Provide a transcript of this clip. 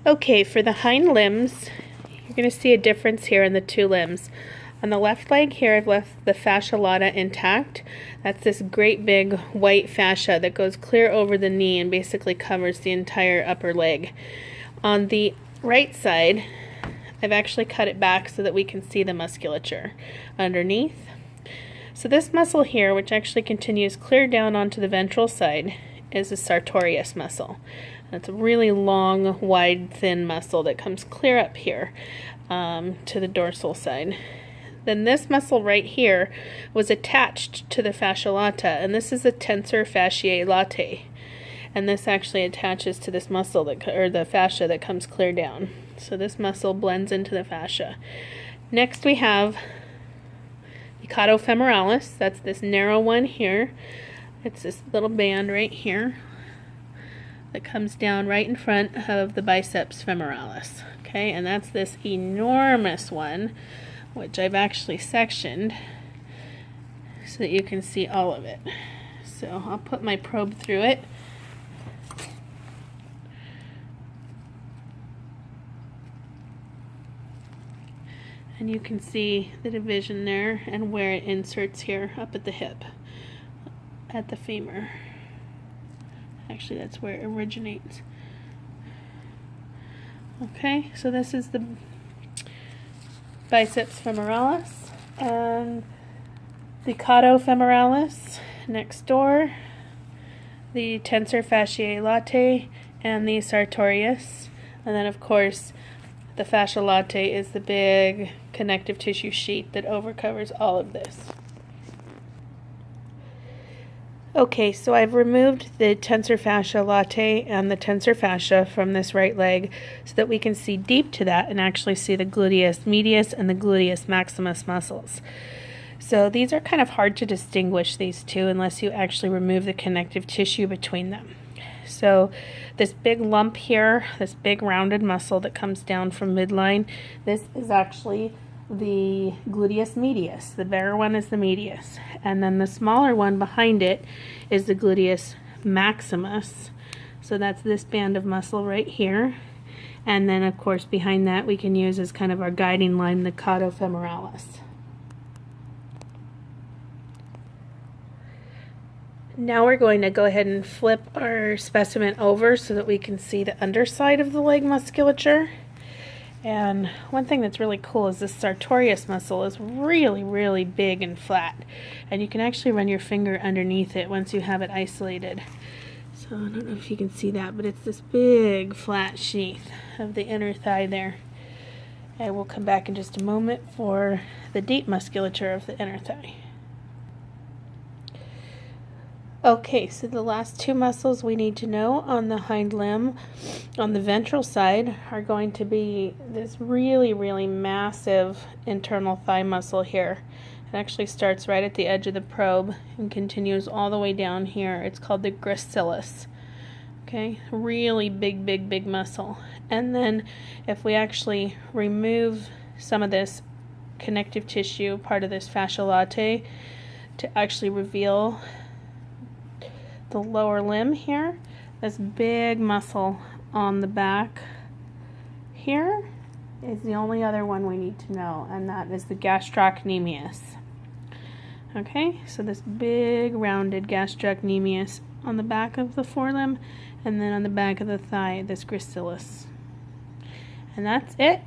Okay, for the hind limbs, you're going to see a difference here in the two limbs. On the left leg here, I've left the fascia lata intact. That's this great big white fascia that goes clear over the knee and basically covers the entire upper leg. On the right side, I've actually cut it back so that we can see the musculature underneath. So this muscle here, which actually continues clear down onto the ventral side, is a sartorius muscle. It's a really long, wide, thin muscle that comes clear up here to the dorsal side. Then this muscle right here was attached to the fascia lata, and this is a tensor fasciae latae. And this actually attaches to this muscle, or the fascia that comes clear down. So this muscle blends into the fascia. Next we have the cauda femoralis. That's this narrow one here. It's this little band right here that comes down right in front of the biceps femoralis. Okay, and that's this enormous one, which I've actually sectioned so that you can see all of it. So I'll put my probe through it. And you can see the division there and where it inserts here up at the hip, at the femur. Actually, that's where it originates. Okay, so this is the biceps femoralis and the cauda femoralis next door, the tensor fasciae latae, and the sartorius. And then, of course, the fascia latae is the big connective tissue sheet that overcovers all of this. Okay, so I've removed the tensor fascia latae and the tensor fascia from this right leg so that we can see deep to that and actually see the gluteus medius and the gluteus maximus muscles. So these are kind of hard to distinguish, these two, unless you actually remove the connective tissue between them. So this big lump here, this big rounded muscle that comes down from midline, this is actually the gluteus medius. The bigger one is the medius, and then the smaller one behind it is the gluteus maximus. So that's this band of muscle right here, and then of course behind that we can use as kind of our guiding line the cauda femoralis. Now we're going to go ahead and flip our specimen over so that we can see the underside of the leg musculature. And one thing that's really cool is this sartorius muscle is really, really big and flat. And you can actually run your finger underneath it once you have it isolated. So I don't know if you can see that, but it's this big flat sheath of the inner thigh there. And we'll come back in just a moment for the deep musculature of the inner thigh. Okay, so the last two muscles we need to know on the hind limb, on the ventral side, are going to be this really, really massive internal thigh muscle here. It actually starts right at the edge of the probe and continues all the way down here. It's called the gracilis. Okay, really big, big, big muscle. And then if we actually remove some of this connective tissue, part of this fascia latae, to actually reveal the lower limb here, this big muscle on the back here is the only other one we need to know, and that is the gastrocnemius. Okay, so this big rounded gastrocnemius on the back of the forelimb, and then on the back of the thigh, this gracilis. And that's it.